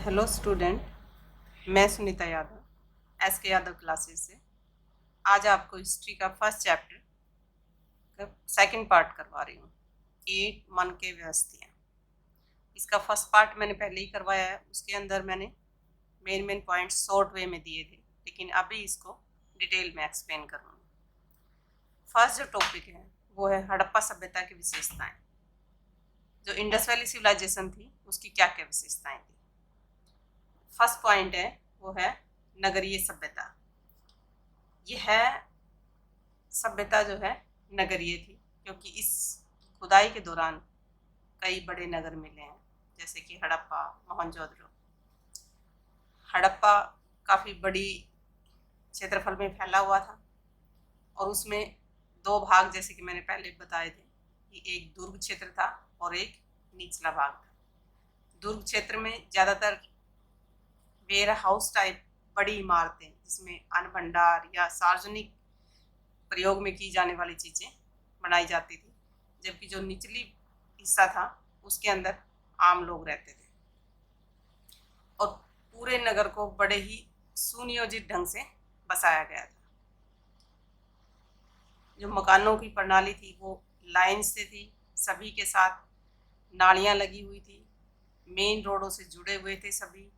Hello student, मैं Sunita Yadav S के Yadav classes से आज आपको हिस्ट्री का फर्स्ट चैप्टर का सेकंड पार्ट करवा रही हूँ। 8 मन के व्यवस्थियाँ। इसका फर्स्ट पार्ट मैंने पहले ही करवाया है, उसके अंदर मैंने मेन पॉइंट्स शॉर्ट वे में दिए थे, लेकिन अभी इसको डिटेल में एक्सप्लेन करूँगी। फर्स्ट जो टॉपिक है वो है हड़प्पा सभ्यता की विशेषताएं। जो इंडस वैली सिविलाइजेशन थी उसकी क्या क्या विशेषताएं थी। फर्स्ट पॉइंट है वो है नगरीय सभ्यता। यह सभ्यता जो है नगरीय थी, क्योंकि इस खुदाई के दौरान कई बड़े नगर मिले हैं, जैसे कि हड़प्पा, मोहनजोदड़ो। हड़प्पा काफ़ी बड़ी क्षेत्रफल में फैला हुआ था और उसमें दो भाग, जैसे कि मैंने पहले बताए थे कि एक दुर्ग क्षेत्र था और एक निचला भाग था। दुर्ग क्षेत्र में ज़्यादातर वेयर हाउस टाइप बड़ी इमारतें, जिसमें अन्न भंडार या सार्वजनिक प्रयोग में की जाने वाली चीज़ें बनाई जाती थी, जबकि जो निचली हिस्सा था उसके अंदर आम लोग रहते थे और पूरे नगर को बड़े ही सुनियोजित ढंग से बसाया गया था। जो मकानों की प्रणाली थी वो लाइन से थी, सभी के साथ नालियाँ लगी हुई थी, मेन रोडों से जुड़े हुए थे सभी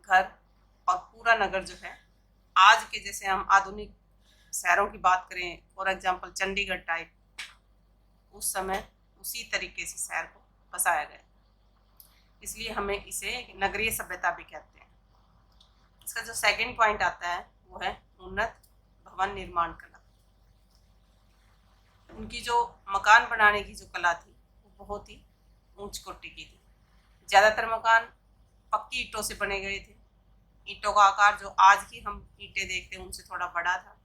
घर, और पूरा नगर जो है आज के जैसे हम आधुनिक शहरों की बात करें, फॉर एग्जांपल चंडीगढ़ टाइप, उस समय उसी तरीके से शहर को बसाया गया, इसलिए हमें इसे नगरीय सभ्यता भी कहते हैं। इसका जो सेकंड पॉइंट आता है वो है उन्नत भवन निर्माण कला। उनकी जो मकान बनाने की जो कला थी वो बहुत ही ऊंच कोटि की थी। ज़्यादातर मकान पक्की ईंटों से बने गए थे। ईंटों का आकार जो आज की हम ईंटें देखते हैं उनसे थोड़ा बड़ा था,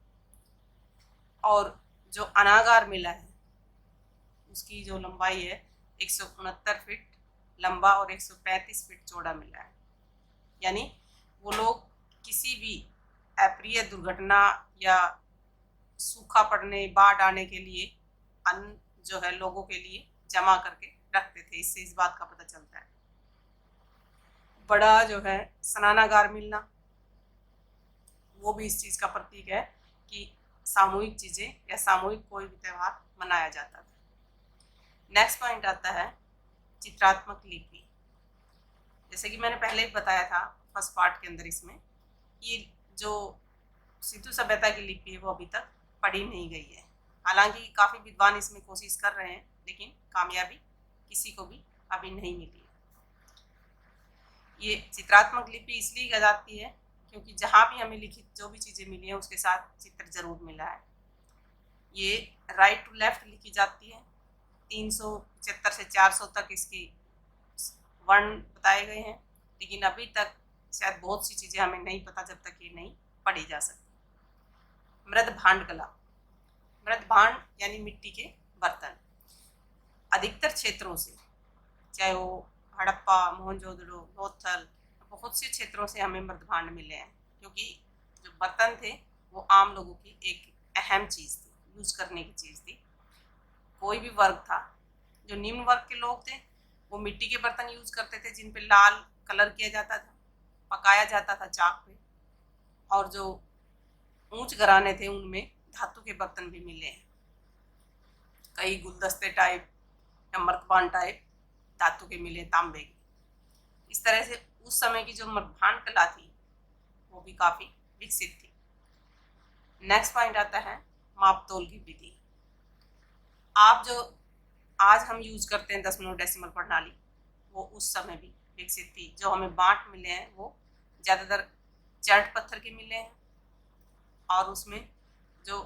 और जो अनागार मिला है उसकी जो लंबाई है 169 फीट लंबा और 135 फीट चौड़ा मिला है। यानी वो लोग किसी भी अप्रिय दुर्घटना या सूखा पड़ने, बाढ़ आने के लिए अन्न जो है लोगों के लिए जमा करके रखते थे। इससे इस बात का पता चलता है। बड़ा जो है स्नानागार मिलना, वो भी इस चीज़ का प्रतीक है कि सामूहिक चीज़ें या सामूहिक कोई भी त्यौहार मनाया जाता था। नेक्स्ट पॉइंट आता है चित्रात्मक लिपि। जैसे कि मैंने पहले ही बताया था फर्स्ट पार्ट के अंदर इसमें, ये जो सिंधु सभ्यता की लिपि है वो अभी तक पढ़ी नहीं गई है। हालांकि काफ़ी विद्वान इसमें कोशिश कर रहे हैं, लेकिन कामयाबी किसी को भी अभी नहीं मिली है। ये चित्रात्मक लिपि इसलिए कही जाती है क्योंकि जहाँ भी हमें लिखित जो भी चीज़ें मिली हैं उसके साथ चित्र जरूर मिला है। ये राइट टू लेफ्ट लिखी जाती है। 375 से 400 तक इसकी वर्ण बताए गए हैं, लेकिन अभी तक शायद बहुत सी चीज़ें हमें नहीं पता जब तक ये नहीं पढ़ी जा सकती। मृद भांड कला। मृद भांड यानी मिट्टी के बर्तन। अधिकतर क्षेत्रों से, चाहे वो हड़प्पा, मोहनजोदड़ो, लोथल, बहुत से क्षेत्रों से हमें मृद भांड मिले हैं, क्योंकि जो बर्तन थे वो आम लोगों की एक अहम चीज़ थी, यूज करने की चीज़ थी। कोई भी वर्ग था, जो निम्न वर्ग के लोग थे वो मिट्टी के बर्तन यूज करते थे, जिन पे लाल कलर किया जाता था, पकाया जाता था चाक पे, और जो ऊंच घराने थे उनमें धातु के बर्तन भी मिले हैं। कई गुलदस्ते टाइप या मर्तबान टाइप धातु के मिले, तांबे के। इस तरह से उस समय की जो मर्तबान कला थी वो भी काफ़ी विकसित थी। नेक्स्ट पॉइंट आता है मापतोल की विधि। आप जो आज हम यूज करते हैं दशमलव डेसिमल प्रणाली, वो उस समय भी विकसित थी। जो हमें बांट मिले हैं वो ज़्यादातर चर्ट पत्थर के मिले हैं, और उसमें जो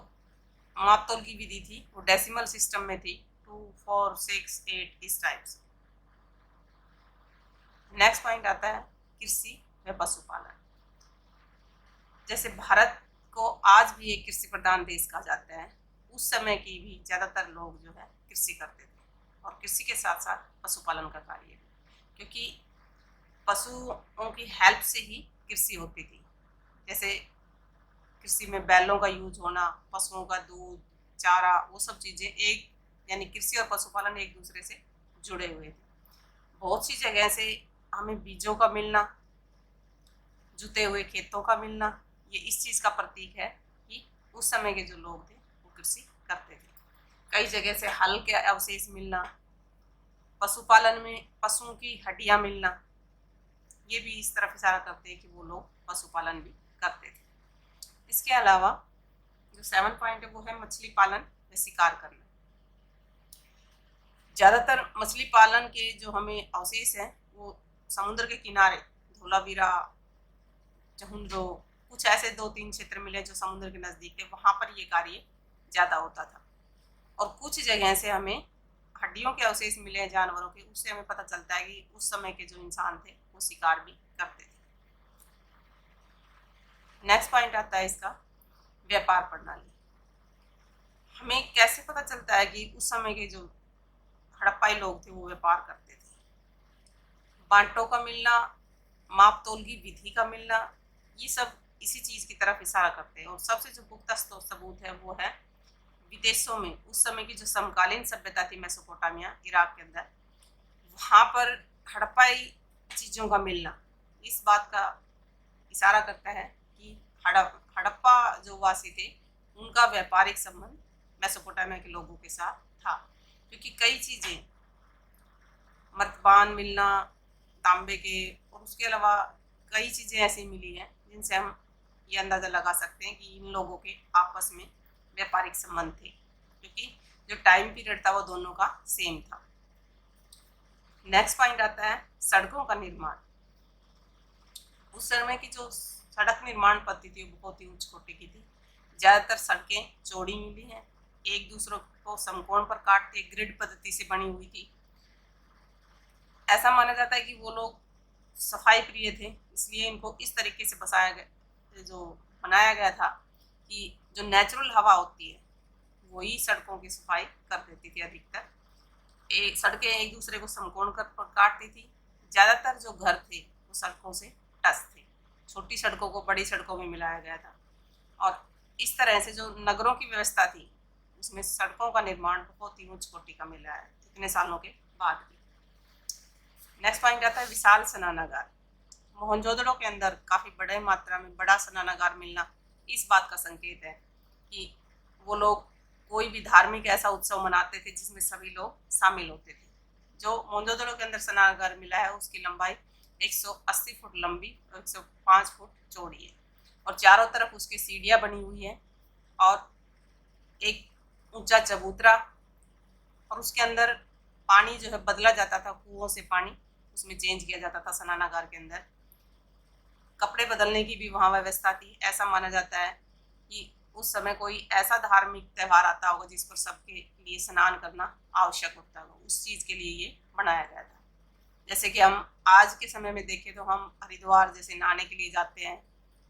मापतोल की विधि थी वो डेसिमल सिस्टम में थी, 2, 4, 6, 8 इस टाइप से। नेक्स्ट पॉइंट आता है कृषि व पशुपालन। जैसे भारत को आज भी एक कृषि प्रधान देश कहा जाता है, उस समय की भी ज़्यादातर लोग जो है कृषि करते थे, और कृषि के साथ साथ पशुपालन का कार्य, क्योंकि पशुओं की हेल्प से ही कृषि होती थी। जैसे कृषि में बैलों का यूज होना, पशुओं का दूध, चारा, वो सब चीज़ें एक, यानी कृषि और पशुपालन एक दूसरे से जुड़े हुए थे। बहुत सी जगह से हमें बीजों का मिलना, जुते हुए खेतों का मिलना, ये इस चीज़ का प्रतीक है कि उस समय के जो लोग थे वो कृषि करते थे। कई जगह से हल के अवशेष मिलना, पशुपालन में पशुओं की हड्डियां मिलना, ये भी इस तरफ इशारा करते हैं कि वो लोग पशुपालन भी करते थे। इसके अलावा जो 7 पॉइंट है वो है मछली पालन व शिकार करना। ज़्यादातर मछली पालन के जो हमें अवशेष हैं वो समुद्र के किनारे धोलावीरा, चहुंद्रो, कुछ ऐसे 2-3 क्षेत्र मिले जो समुद्र के नज़दीक थे, वहाँ पर ये कार्य ज़्यादा होता था। और कुछ जगह से हमें हड्डियों के अवशेष मिले हैं जानवरों के, उससे हमें पता चलता है कि उस समय के जो इंसान थे वो शिकार भी करते थे। नेक्स्ट पॉइंट आता है इसका व्यापार प्रणाली। हमें कैसे पता चलता है कि उस समय के जो हड़प्पाई लोग थे वो व्यापार करते थे? बांटों का मिलना, माप तोल की विधि का मिलना, ये सब इसी चीज़ की तरफ इशारा करते हैं। और सबसे जो पुख्ता सबूत है वो है विदेशों में उस समय की जो समकालीन सभ्यता थी मेसोपोटामिया, इराक के अंदर, वहाँ पर हड़प्पाई चीज़ों का मिलना इस बात का इशारा करता है कि हड़प्पा जो वासी थे उनका व्यापारिक संबंध मेसोपोटामिया के लोगों के साथ था, क्योंकि कई चीज़ें, मर्तबान मिलना तांबे के, और उसके अलावा कई चीज़ें ऐसी मिली हैं जिनसे हम ये अंदाज़ा लगा सकते हैं कि इन लोगों के आपस में व्यापारिक संबंध थे, क्योंकि जो टाइम पीरियड था वो दोनों का सेम था। नेक्स्ट पॉइंट आता है सड़कों का निर्माण। उस समय की जो सड़क निर्माण पद्धति थी वो बहुत ही उच्च कोटि की थी। ज़्यादातर सड़कें चौड़ी मिली हैं, एक दूसरों को समकोण पर काटते ग्रिड पद्धति से बनी हुई थी। ऐसा माना जाता है कि वो लोग सफाई प्रिय थे, इसलिए इनको इस तरीके से बनाया गया था कि जो नेचुरल हवा होती है वही सड़कों की सफाई कर देती थी। अधिकतर सड़कें एक दूसरे को समकोण कर काटती थी। ज़्यादातर जो घर थे वो सड़कों से टच थे, छोटी सड़कों को बड़ी सड़कों में मिलाया गया था। और इस तरह से जो नगरों की व्यवस्था थी उसमें सड़कों का निर्माण बहुत ही उच्च कोटि का मिला है इतने सालों के बाद भी। नेक्स्ट पॉइंट आता है विशाल स्नानागार। मोहनजोदड़ो के अंदर काफ़ी बड़े मात्रा में बड़ा स्नानागार मिलना इस बात का संकेत है कि वो लोग कोई भी धार्मिक ऐसा उत्सव मनाते थे जिसमें सभी लोग शामिल होते थे। जो मोहनजोदड़ो के अंदर स्नानागार मिला है उसकी लंबाई 180 फुट लंबी और 105 फुट चौड़ी है, और चारों तरफ उसके सीढ़ियाँ बनी हुई हैं और एक ऊंचा चबूतरा, और उसके अंदर पानी जो है बदला जाता था, कुओं से पानी उसमें चेंज किया जाता था स्नानागार के अंदर। कपड़े बदलने की भी वहाँ व्यवस्था थी। ऐसा माना जाता है कि उस समय कोई ऐसा धार्मिक त्यौहार आता होगा जिस पर सबके लिए स्नान करना आवश्यक होता होगा, उस चीज़ के लिए ये बनाया गया था। जैसे कि हम आज के समय में देखें तो हम हरिद्वार जैसे नहाने के लिए जाते हैं,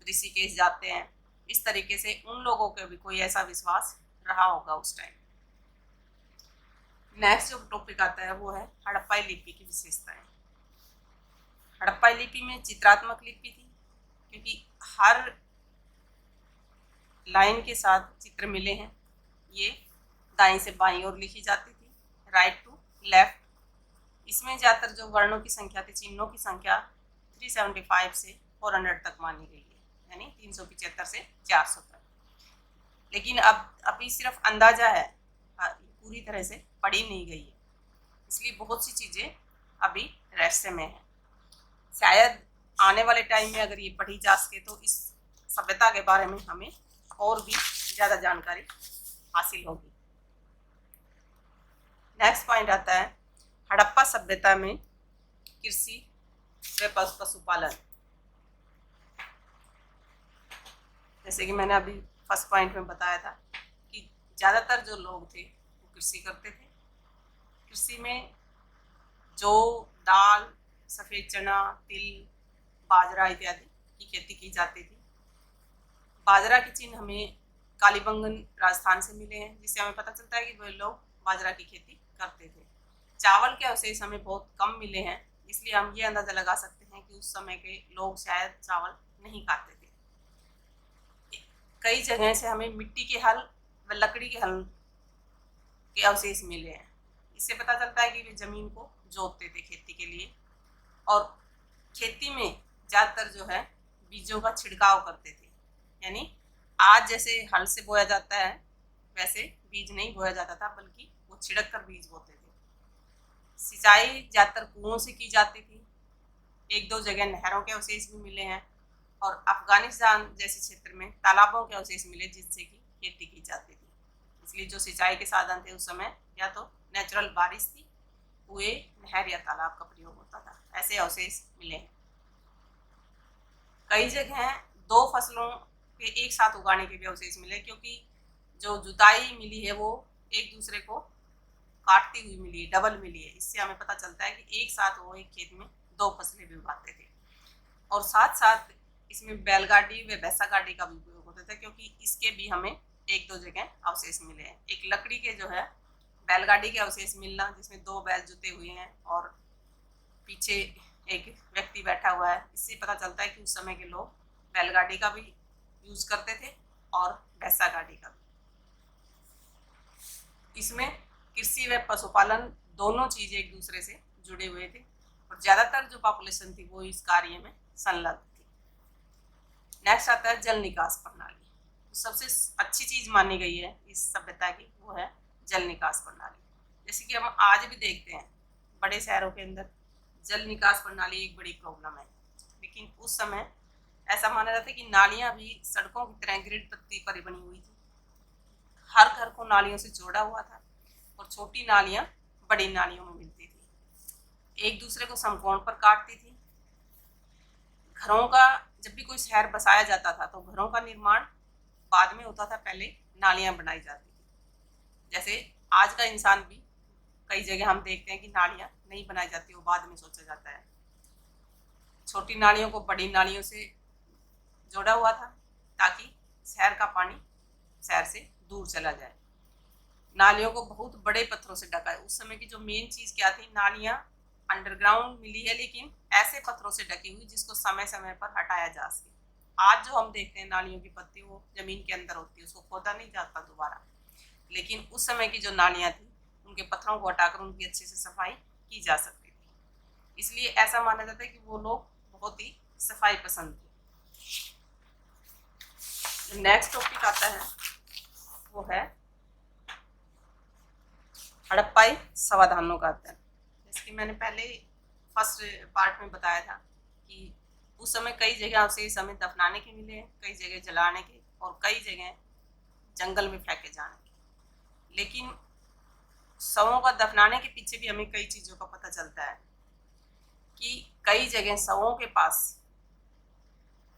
ऋषिकेश जाते हैं, इस तरीके से उन लोगों का भी कोई ऐसा विश्वास रहा होगा उस टाइम। नेक्स्ट जो टॉपिक आता है वो है हड़प्पाई लिपि की विशेषताएं। हड़प्पाई लिपि में चित्रात्मक लिपि थी, क्योंकि हर लाइन के साथ चित्र मिले हैं। ये दाईं से बाईं ओर लिखी जाती थी, राइट टू लेफ्ट। इसमें ज़्यादातर जो वर्णों की संख्या थी, चिन्हों की संख्या 375 से 400 तक मानी गई है, यानी 375 से 400 तक। लेकिन अभी सिर्फ अंदाजा है, पूरी तरह से पढ़ी नहीं गई है, इसलिए बहुत सी चीज़ें अभी रहस्य में है। शायद आने वाले टाइम में अगर ये पढ़ी जा सके तो इस सभ्यता के बारे में हमें और भी ज़्यादा जानकारी हासिल होगी। नेक्स्ट पॉइंट आता है हड़प्पा सभ्यता में कृषि व पशुपालन। जैसे कि मैंने अभी फर्स्ट पॉइंट में बताया था कि ज़्यादातर जो लोग थे वो कृषि करते थे। कृषि में जौ, दाल, सफ़ेद चना, तिल, बाजरा इत्यादि की खेती की जाती थी। बाजरा के चिन्ह हमें कालीबंगन राजस्थान से मिले हैं, जिससे हमें पता चलता है कि वे लोग बाजरा की खेती करते थे। चावल के अवशेष हमें बहुत कम मिले हैं, इसलिए हम ये अंदाज़ा लगा सकते हैं कि उस समय के लोग शायद चावल नहीं खाते थे। कई जगह से हमें मिट्टी के हल व लकड़ी के हल के अवशेष मिले हैं। इससे पता चलता है कि वे ज़मीन को जोतते थे खेती के लिए, और खेती में ज़्यादातर जो है बीजों का छिड़काव करते थे। यानी आज जैसे हल से बोया जाता है वैसे बीज नहीं बोया जाता था, बल्कि वो छिड़क कर बीज बोते थे। सिंचाई ज्यादातर कुओं से की जाती थी। एक दो जगह नहरों के अवशेष भी मिले हैं और अफगानिस्तान जैसे क्षेत्र में तालाबों के अवशेष मिले जिससे कि खेती की जाती थी। इसलिए जो सिंचाई के साधन थे उस समय या तो नेचुरल बारिश थी, कुएं, नहर या तालाब का प्रयोग होता था। ऐसे अवशेष मिले हैं। कई जगह दो फसलों के एक साथ उगाने के भी अवशेष मिले, क्योंकि जो जुताई मिली है वो एक दूसरे को काटती हुई मिली है, डबल मिली है। इससे हमें पता चलता है कि एक साथ वो एक खेत में दो फसलें भी उगाते थे। और साथ साथ इसमें बैलगाड़ी व भैंसा गाड़ी का भी उपयोग होता था, क्योंकि इसके भी हमें एक दो जगह अवशेष मिले हैं। एक लकड़ी के जो है बैलगाड़ी के अवशेष मिलना, जिसमें दो बैल जुते हुए हैं और पीछे एक व्यक्ति बैठा हुआ है, इससे पता चलता है कि उस समय के लोग बैलगाड़ी का भी यूज करते थे और भैंसा गाड़ी का भी। इसमें कृषि व पशुपालन दोनों चीज एक दूसरे से जुड़े हुए थे और ज्यादातर जो पॉपुलेशन थी वो इस कार्य में संलग्न थी। नेक्स्ट आता है जल निकास प्रणाली। सबसे अच्छी चीज मानी गई है इस सभ्यता की, वो है जल निकास प्रणाली। जैसे कि हम आज भी देखते हैं बड़े शहरों के अंदर जल निकास प्रणाली एक बड़ी प्रॉब्लम है, लेकिन उस समय ऐसा माना जाता है कि नालियां भी सड़कों की तरह ग्रिड पत्ती पर बनी हुई थी। हर घर को नालियों से जोड़ा हुआ था और छोटी नालियां बड़ी नालियों में मिलती थी, एक दूसरे को समकोण पर काटती थी। घरों का जब भी कोई शहर बसाया जाता था तो घरों का निर्माण बाद में होता था, पहले नालियां बनाई जाती थी। जैसे आज का इंसान भी कई जगह हम देखते हैं कि नालियां नहीं बनाई जाती, वो बाद में सोचा जाता है। छोटी नालियों को बड़ी नालियों से जोड़ा हुआ था ताकि शहर का पानी शहर से दूर चला जाए। नालियों को बहुत बड़े पत्थरों से ढका है। उस समय की जो मेन चीज क्या थी, नालियां अंडरग्राउंड मिली है लेकिन ऐसे पत्थरों से ढकी हुई जिसको समय समय पर हटाया जा सके। आज जो हम देखते हैं नालियों की पत्ती वो जमीन के अंदर होती है, उसको खोदा नहीं जाता दोबारा, लेकिन उस समय की जो नालियां थी उनके पत्थरों को हटाकर उनकी अच्छे से सफाई की जा सकती थी। इसलिए ऐसा माना जाता है कि वो लोग बहुत ही सफाई पसंद थे। नेक्स्ट टॉपिक आता है वो है हड़प्पाई समाधानों का अध्ययन। जैसे कि मैंने पहले फर्स्ट पार्ट में बताया था कि उस समय कई जगह अवशेष हमें दफनाने के मिले हैं, कई जगह जलाने के और कई जगह जंगल में फेंके जाने के। लेकिन शवों का दफनाने के पीछे भी हमें कई चीज़ों का पता चलता है कि कई जगह शवों के पास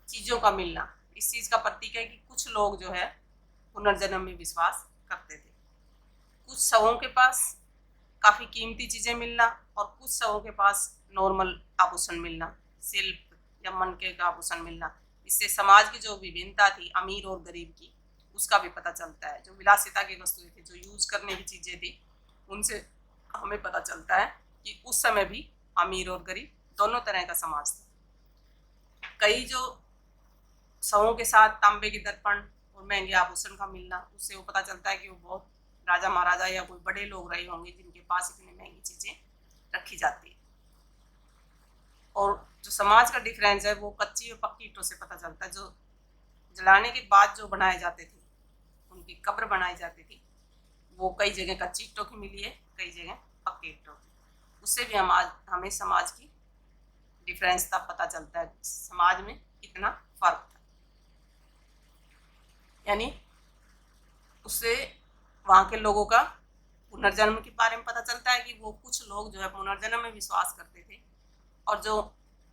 चीज़ों का मिलना इस चीज़ का प्रतीक है कि कुछ लोग जो है पुनर्जन्म में विश्वास करते थे। कुछ शवों के पास काफ़ी कीमती चीज़ें मिलना और कुछ शवों के पास नॉर्मल आभूषण मिलना, शिल्प या मनके का आभूषण मिलना। इससे समाज की जो विभिन्नता थी अमीर और गरीब की, उसका भी पता चलता है। जो विलासिता की वस्तुएं थी, जो यूज करने की चीज़ें थी, उनसे हमें पता चलता है कि उस समय भी अमीर और गरीब दोनों तरह का समाज था। कई जो शवों के साथ तांबे के दर्पण और महंगे आभूषण का मिलना, उससे वो पता चलता है कि वो बहुत राजा महाराजा या कोई बड़े लोग रहे होंगे जिनके पास इतनी महंगी चीजें रखी जाती है। और जो समाज का डिफरेंस है वो कच्ची और पक्की ईंटों से पता चलता है। जो जलाने के बाद जो बनाए जाते थे, उनकी कब्र बनाई जाती थी, वो कई जगह कच्ची ईंटों की मिली है, कई जगह पक्की ईंटों की। उससे भी हमें समाज की डिफरेंस तब पता चलता है, समाज में कितना फर्क था। यानी उससे वहाँ के लोगों का पुनर्जन्म के बारे में पता चलता है कि वो कुछ लोग जो है पुनर्जन्म में विश्वास करते थे और जो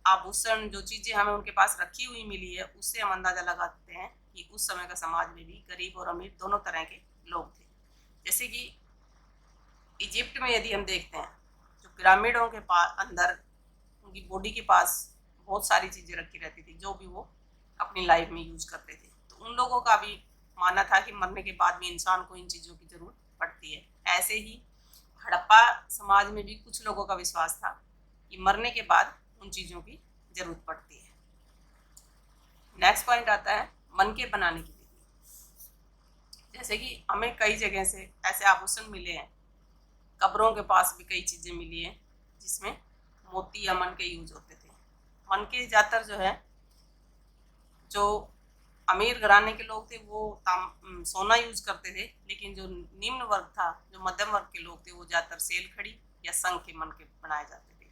आभूषण, जो चीज़ें हमें उनके पास रखी हुई मिली है, उससे हम अंदाजा लगाते हैं कि उस समय का समाज में भी गरीब और अमीर दोनों तरह के लोग थे। जैसे कि इजिप्ट में यदि हम देखते हैं, जो पिरामिडों के पास अंदर उनकी बॉडी के पास बहुत सारी चीज़ें रखी रहती थी जो भी वो अपनी लाइफ में यूज करते थे। तो उन लोगों का भी मानना था कि मरने के बाद भी इंसान को इन चीज़ों की जरूरत पड़ती है। ऐसे ही हड़प्पा समाज में भी कुछ लोगों का विश्वास था कि मरने के बाद उन चीज़ों की जरूरत पड़ती है। नेक्स्ट पॉइंट आता है मनके बनाने की विधि। जैसे कि हमें कई जगह से ऐसे आभूषण मिले हैं, कब्रों के पास भी कई चीज़ें मिली हैं जिसमें मोती या मनके यूज होते थे। मनके ज़्यादातर जो है जो अमीर घराने के लोग थे वो सोना यूज करते थे, लेकिन जो निम्न वर्ग था, जो मध्यम वर्ग के लोग थे, वो ज़्यादातर सेल खड़ी या संग के मन के बनाए जाते थे,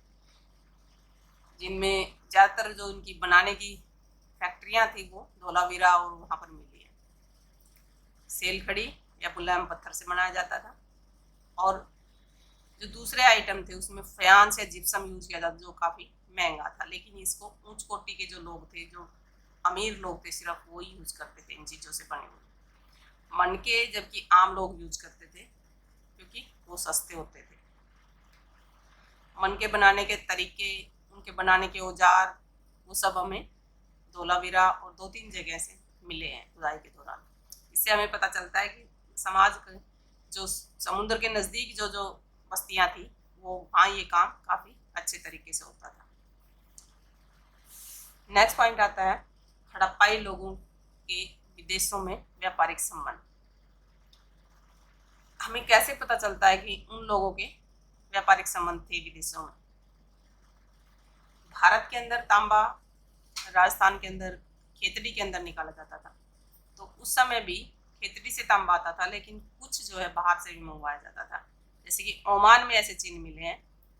जिनमें ज़्यादातर जो इनकी बनाने की फैक्ट्रियां थी वो धोलावीरा और वहाँ पर मिली है। सेल खड़ी या मुलायम पत्थर से बनाया जाता था, और जो दूसरे आइटम थे उसमें फयांस या जिप्सम यूज किया जाता, जो काफ़ी महंगा था, लेकिन इसको उच्च कोटि के जो लोग थे, जो अमीर लोग थे, सिर्फ वो ही यूज करते थे इन चीज़ों से बने हुए मनके, जबकि आम लोग यूज करते थे क्योंकि वो सस्ते होते थे। मनके बनाने के तरीके, उनके बनाने के औजार, वो सब हमें धोलावीरा और 2-3 जगह से मिले हैं खुदाई के दौरान। इससे हमें पता चलता है कि समाज जो समुद्र के नज़दीक जो जो बस्तियां थी, वो वहाँ ये काम काफ़ी अच्छे तरीके से होता था। नेक्स्ट पॉइंट आता है हड़प्पाई लोगों के विदेशों में व्यापारिक संबंध। हमें कैसे पता चलता है कि उन लोगों के व्यापारिक संबंध थे विदेशों में? भारत के अंदर तांबा राजस्थान के अंदर खेतड़ी के अंदर निकाला जाता था, तो उस समय भी खेतड़ी से तांबा आता था, लेकिन कुछ जो है बाहर से भी मंगवाया जाता था। जैसे कि ओमान में ऐसे चिन्ह मिले हैं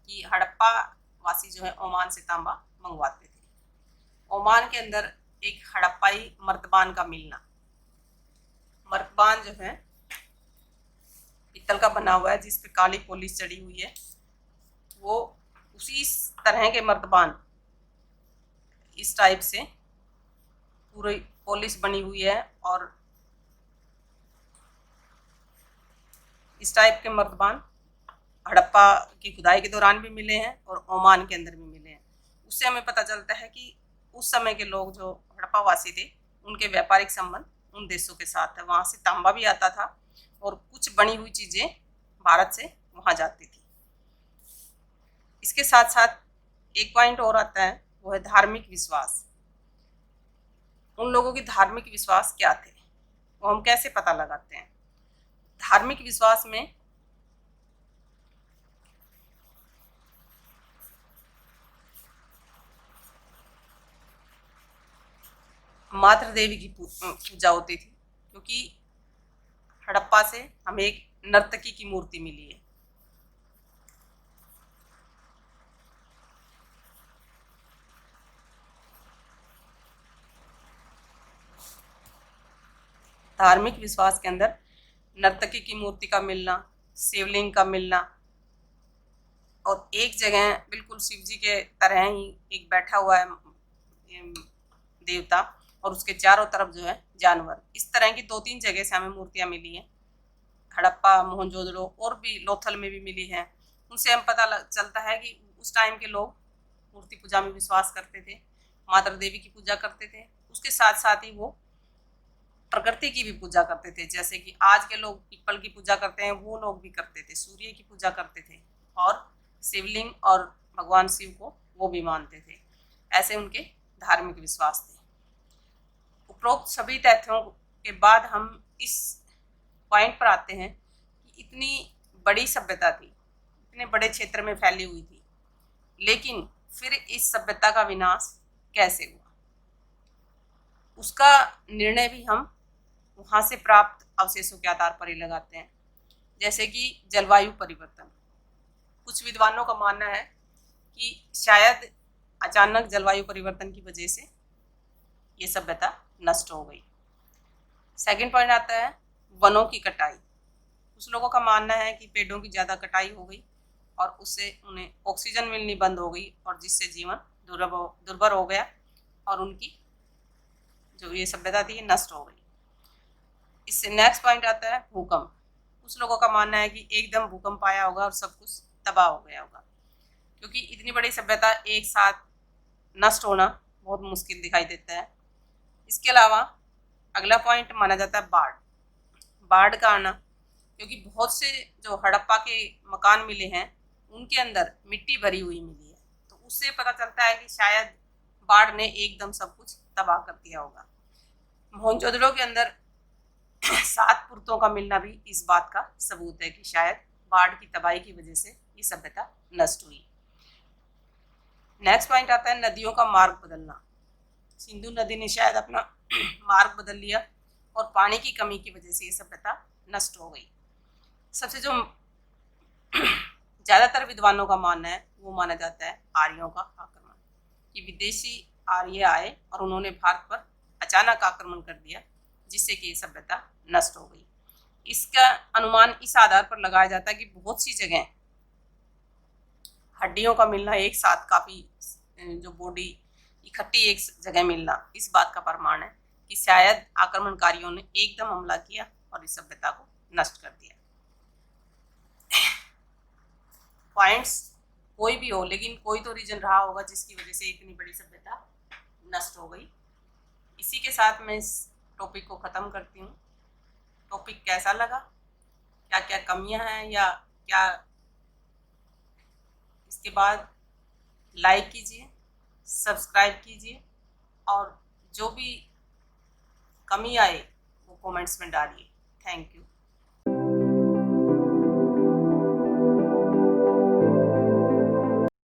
कि हड़प्पा वासी जो है ओमान से तांबा मंगवाते थे। ओमान के अंदर एक हड़प्पाई मर्तबान का मिलना, मर्तबान जो है पीतल का बना हुआ है जिस पे काली पॉलिश चढ़ी हुई है, वो उसी तरह के मर्तबान इस टाइप से पूरी पॉलिश बनी हुई है, और इस टाइप के मर्तबान हड़प्पा की खुदाई के दौरान भी मिले हैं और ओमान के अंदर भी मिले हैं। उससे हमें पता चलता है कि उस समय के लोग जो हड़प्पा वासी थे, उनके व्यापारिक संबंध उन देशों के साथ है। वहाँ से तांबा भी आता था और कुछ बनी हुई चीज़ें भारत से वहाँ जाती थी। इसके साथ साथ एक पॉइंट और आता है, वो है धार्मिक विश्वास। उन लोगों की धार्मिक विश्वास क्या थे, वो हम कैसे पता लगाते हैं? धार्मिक विश्वास में मातृ देवी की पूजा होती थी, क्योंकि हड़प्पा से हमें एक नर्तकी की मूर्ति मिली है। धार्मिक विश्वास के अंदर नर्तकी की मूर्ति का मिलना, शिवलिंग का मिलना, और एक जगह बिल्कुल शिव जी के तरह ही एक बैठा हुआ है देवता, और उसके चारों तरफ जो है जानवर। इस तरह की 2-3 जगह से हमें मूर्तियां मिली हैं, हड़प्पा, मोहनजोदड़ो और भी लोथल में भी मिली है। उनसे हम पता चलता है कि उस टाइम के लोग मूर्ति पूजा में विश्वास करते थे, माता देवी की पूजा करते थे, उसके साथ साथ ही वो प्रकृति की भी पूजा करते थे। जैसे कि आज के लोग पीपल की पूजा करते हैं, वो लोग भी करते थे, सूर्य की पूजा करते थे, और शिवलिंग और भगवान शिव को वो भी मानते थे। ऐसे उनके धार्मिक विश्वास थे। उपरोक्त सभी तथ्यों के बाद हम इस पॉइंट पर आते हैं कि इतनी बड़ी सभ्यता थी, इतने बड़े क्षेत्र में फैली हुई थी, लेकिन फिर इस सभ्यता का विनाश कैसे हुआ, उसका निर्णय भी हम वहाँ से प्राप्त अवशेषों के आधार पर ही लगाते हैं। जैसे कि जलवायु परिवर्तन। कुछ विद्वानों का मानना है कि शायद अचानक जलवायु परिवर्तन की वजह से ये सभ्यता नष्ट हो गई। सेकंड पॉइंट आता है वनों की कटाई। कुछ लोगों का मानना है कि पेड़ों की ज़्यादा कटाई हो गई और उससे उन्हें ऑक्सीजन मिलनी बंद हो गई, और जिससे जीवन दुर्भर हो गया और उनकी जो ये सभ्यता थी ये नष्ट हो गई। इससे नेक्स्ट पॉइंट आता है भूकंप। कुछ लोगों का मानना है कि एकदम भूकंप आया होगा और सब कुछ तबाह हो गया होगा, क्योंकि इतनी बड़ी सभ्यता एक साथ नष्ट होना बहुत मुश्किल दिखाई देता है। इसके अलावा अगला पॉइंट माना जाता है बाढ़। बाढ़ का आना, क्योंकि बहुत से जो हड़प्पा के मकान मिले हैं उनके अंदर मिट्टी भरी हुई मिली है, तो उससे पता चलता है कि शायद बाढ़ ने एकदम सब कुछ तबाह कर दिया होगा। मोहनजोदड़ो के अंदर 7 पुर्तों का मिलना भी इस बात का सबूत है कि शायद बाढ़ की तबाही की वजह से ये सभ्यता नष्ट हुई। नेक्स्ट पॉइंट आता है नदियों का मार्ग बदलना। सिंधु नदी ने शायद अपना मार्ग बदल लिया और पानी की कमी की वजह से ये सभ्यता नष्ट हो गई। सबसे जो ज़्यादातर विद्वानों का मानना है वो माना जाता है आर्यों का आक्रमण, कि विदेशी आर्य आए और उन्होंने भारत पर अचानक आक्रमण कर दिया, जिससे कि ये सभ्यता नष्ट हो गई। इसका अनुमान इस आधार पर लगाया जाता है कि बहुत सी जगह हड्डियों का मिलना एक साथ, काफ़ी जो बॉडी इकट्ठी एक जगह मिलना, इस बात का प्रमाण है कि शायद आक्रमणकारियों ने एकदम हमला किया और इस सभ्यता को नष्ट कर दिया। पॉइंट्स कोई भी हो, लेकिन कोई तो रीजन रहा होगा जिसकी वजह से इतनी बड़ी सभ्यता नष्ट हो गई। इसी के साथ मैं इस टॉपिक को ख़त्म करती हूँ। टॉपिक कैसा लगा, क्या क्या कमियां हैं या क्या, इसके बाद लाइक कीजिए, सब्सक्राइब कीजिए और जो भी कमी आए वो कमेंट्स में डालिए। Thank you.